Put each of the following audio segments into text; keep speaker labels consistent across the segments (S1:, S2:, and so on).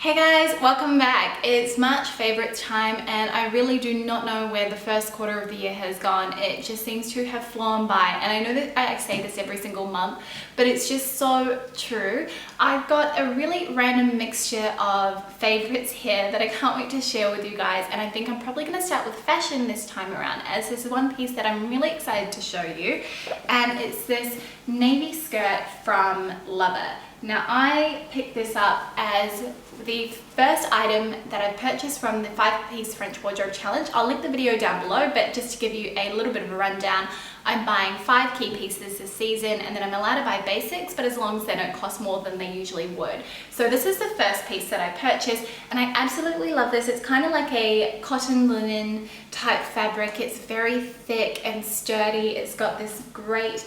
S1: Hey guys, welcome back. It's March favorites time and I really do not know where the first quarter of the year has gone. It just seems to have flown by, and I know that I say this every single month, but it's just so true. I've got a really random mixture of favorites here that I can't wait to share with you guys, and I think I'm probably going to start with fashion this time around, as this is one piece that I'm really excited to show you, and it's this navy skirt from Lover. Now I picked this up as the first item that I purchased from the 5-piece French wardrobe challenge. I'll link the video down below, but just to give you a little bit of a rundown, I'm buying 5 key pieces this season, and then I'm allowed to buy basics, but as long as they don't cost more than they usually would. So this is the first piece that I purchased, and I absolutely love this. It's kind of like a cotton linen type fabric. It's very thick and sturdy. It's got this great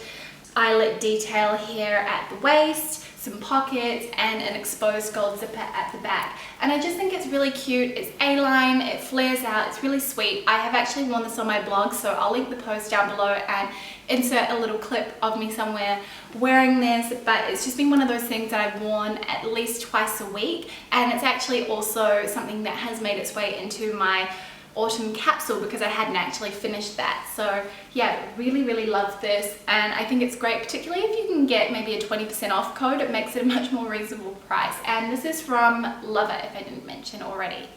S1: eyelet detail here at the waist, some pockets, and an exposed gold zipper at the back. And I just think it's really cute. It's A-line, it flares out, it's really sweet. I have actually worn this on my blog, so I'll link the post down below and insert a little clip of me somewhere wearing this, but it's just been one of those things that I've worn at least twice a week, and it's actually also something that has made its way into my autumn capsule because I hadn't actually finished that. So yeah, really love this, and I think it's great, particularly if you can get maybe a 20% off code. It makes it a much more reasonable price, and this is from Lover, if I didn't mention already.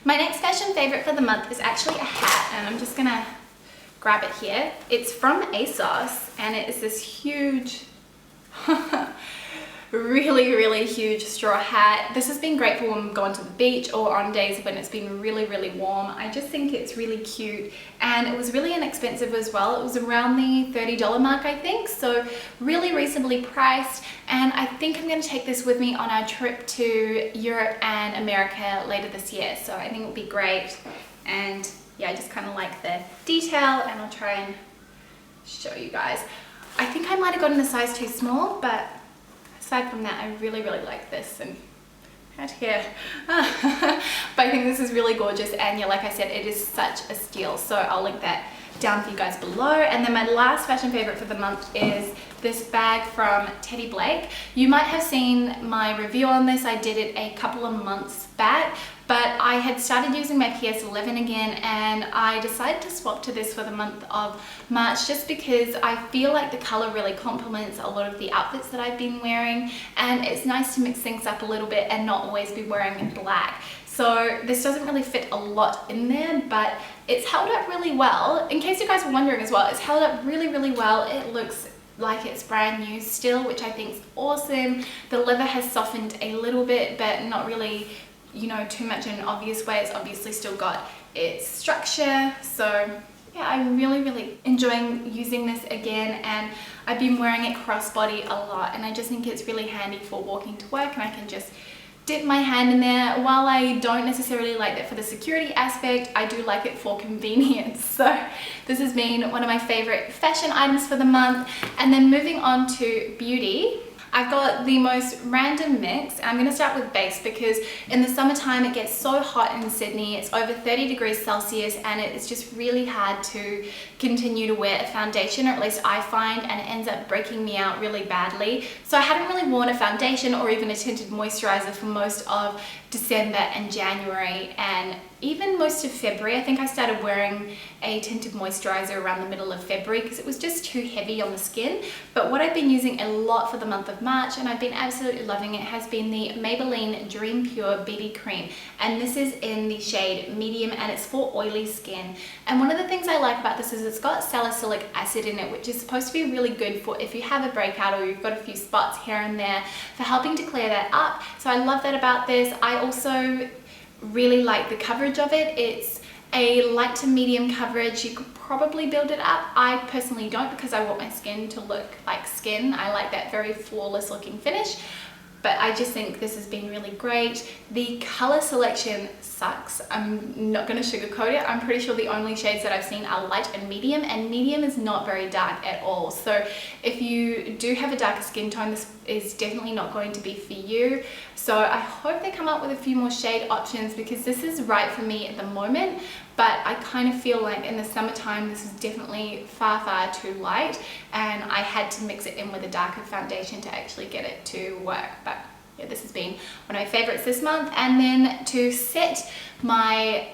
S1: My next fashion favorite for the month is actually a hat, and I'm just gonna grab it here. It's from ASOS, and it is this huge really huge straw hat. This has been great for when I'm going to the beach or on days when it's been really warm. I just think it's really cute, and it was really inexpensive as well. It was around the $30 mark, I think, so really reasonably priced, and I think I'm going to take this with me on our trip to Europe and America later this year, so I think it'll be great. And yeah, I just kind of like the detail, and I'll try and show you guys. I think I might have gotten a size too small, but aside from that, I really like this, and right here. But I think this is really gorgeous, and yeah, like I said, it is such a steal, so I'll link that down for you guys below. And then my last fashion favorite for the month is this bag from Teddy Blake. You might have seen my review on this. I did it a couple of months back, but I had started using my PS11 again, and I decided to swap to this for the month of March just because I feel like the color really complements a lot of the outfits that I've been wearing, and it's nice to mix things up a little bit and not always be wearing black. So this doesn't really fit a lot in there, but it's held up really well. In case you guys were wondering as well, it's held up really well. It looks like it's brand new still, which I think is awesome. The leather has softened a little bit, but not really, you know, too much in an obvious way. It's obviously still got its structure. So yeah, I'm really enjoying using this again, and I've been wearing it crossbody a lot, and I just think it's really handy for walking to work, and I can just dip my hand in there. While I don't necessarily like that for the security aspect, I do like it for convenience. So this has been one of my favorite fashion items for the month. And then moving on to beauty, I've got the most random mix. I'm going to start with base because in the summertime it gets so hot in Sydney. It's over 30 degrees Celsius, and it's just really hard to continue to wear a foundation, or at least I find, and it ends up breaking me out really badly. So I hadn't really worn a foundation or even a tinted moisturizer for most of December and January, and even most of February. I think I started wearing a tinted moisturizer around the middle of February because it was just too heavy on the skin. But what I've been using a lot for the month of March, and I've been absolutely loving it, has been the Maybelline Dream Pure BB Cream. And this is in the shade medium, and it's for oily skin. And one of the things I like about this is it's got salicylic acid in it, which is supposed to be really good for if you have a breakout or you've got a few spots here and there, for helping to clear that up. So I love that about this. I also really like the coverage of it. It's a light to medium coverage. You could probably build it up. I personally don't, because I want my skin to look like skin. I like that very flawless looking finish, but I just think this has been really great. The color selection sucks. I'm not going to sugarcoat it. I'm pretty sure the only shades that I've seen are light and medium is not very dark at all. So if you do have a darker skin tone, this is definitely not going to be for you. So I hope they come up with a few more shade options, because this is right for me at the moment, but I kind of feel like in the summertime this is definitely far too light, and I had to mix it in with a darker foundation to actually get it to work. But yeah, this has been one of my favorites this month. And then to set my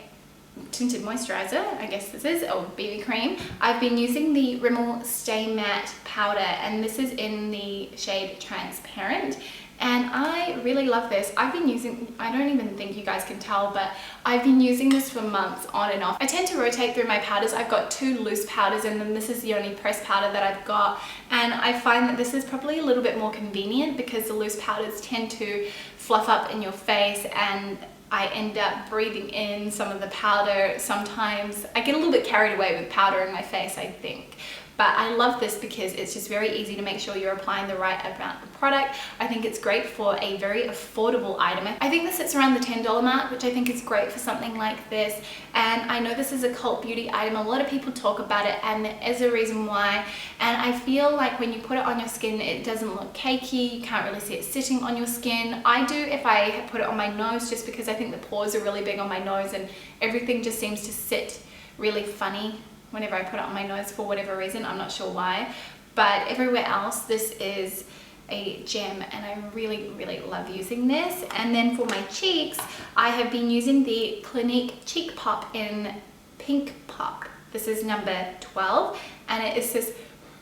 S1: tinted moisturizer, I guess this is, or BB cream, I've been using the Rimmel Stay Matte powder, and this is in the shade Transparent. And I really love this. I've been using, I don't even think you guys can tell, but I've been using this for months on and off. I tend to rotate through my powders. I've got 2 loose powders, and then this is the only pressed powder that I've got. And I find that this is probably a little bit more convenient because the loose powders tend to fluff up in your face, and I end up breathing in some of the powder. Sometimes I get a little bit carried away with powder in my face, I think. But I love this because it's just very easy to make sure you're applying the right amount of product. I think it's great for a very affordable item. I think this sits around the $10 mark, which I think is great for something like this. And I know this is a cult beauty item. A lot of people talk about it, and there is a reason why. And I feel like when you put it on your skin, it doesn't look cakey. You can't really see it sitting on your skin. I do if I put it on my nose, just because I think the pores are really big on my nose, and everything just seems to sit really funny whenever I put it on my nose for whatever reason. I'm not sure why, but everywhere else this is a gem, and I really, really love using this. And then for my cheeks, I have been using the Clinique Cheek Pop in Pink Pop. This is number 12, and it is this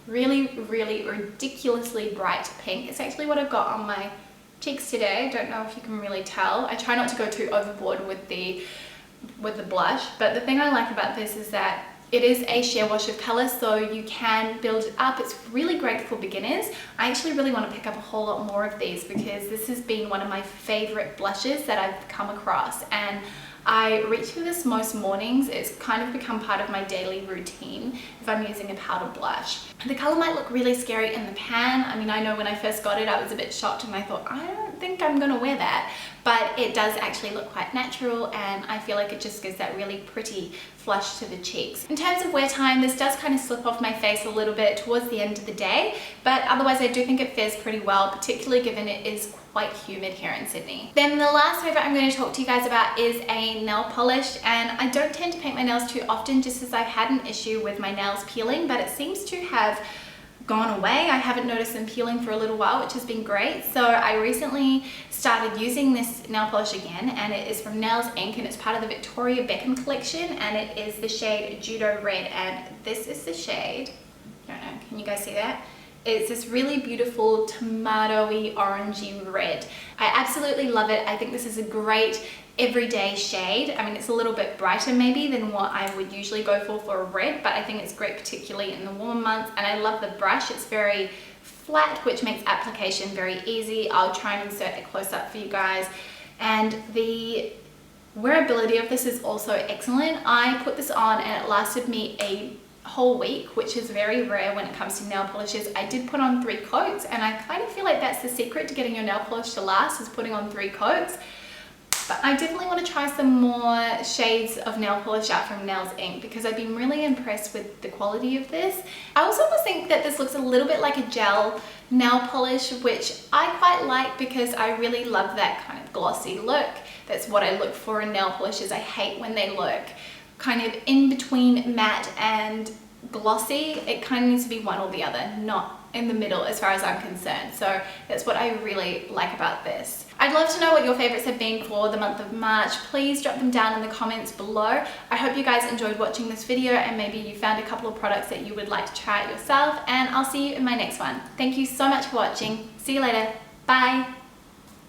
S1: really, really ridiculously bright pink. It's actually what I've got on my cheeks today. I don't know if you can really tell. I try not to go too overboard with the blush, but the thing I like about this is that it is a sheer wash of color, so you can build it up. It's really great for beginners. I actually really want to pick up a whole lot more of these because this has been one of my favorite blushes that I've come across, and I reach for this most mornings. It's kind of become part of my daily routine if I'm using a powder blush. The color might look really scary in the pan. I mean, I know when I first got it, I was a bit shocked, and I thought, I don't think I'm gonna wear that. But it does actually look quite natural, and I feel like it just gives that really pretty flush to the cheeks. In terms of wear time, this does kind of slip off my face a little bit towards the end of the day, but otherwise I do think it fares pretty well, particularly given it is quite humid here in Sydney. Then the last favorite I'm going to talk to you guys about is a nail polish, and I don't tend to paint my nails too often just as I've had an issue with my nails peeling, but it seems to have gone away. I haven't noticed them peeling for a little while, which has been great. So I recently started using this nail polish again, and it is from Nails Inc, and it's part of the Victoria Beckham collection, and it is the shade Judo Red, and this is the shade, I don't know, can you guys see that? It's this really beautiful tomatoey orangey red. I absolutely love it. I think this is a great everyday shade. I mean, it's a little bit brighter maybe than what I would usually go for a red, but I think it's great particularly in the warmer months. And I love the brush. It's very flat, which makes application very easy. I'll try and insert a close-up for you guys. And the wearability of this is also excellent. I put this on and it lasted me a whole week, which is very rare when it comes to nail polishes. I did put on 3 coats, and I kind of feel like that's the secret to getting your nail polish to last, is putting on 3 coats. But I definitely want to try some more shades of nail polish out from Nails Inc because I've been really impressed with the quality of this. I also think that this looks a little bit like a gel nail polish, which I quite like because I really love that kind of glossy look. That's what I look for in nail polishes. I hate when they look kind of in between matte and glossy. It kind of needs to be one or the other, not in the middle as far as I'm concerned. So that's what I really like about this. I'd love to know what your favorites have been for the month of March. Please drop them down in the comments below. I hope you guys enjoyed watching this video, and maybe you found a couple of products that you would like to try out yourself, and I'll see you in my next one. Thank you so much for watching. See you later. Bye.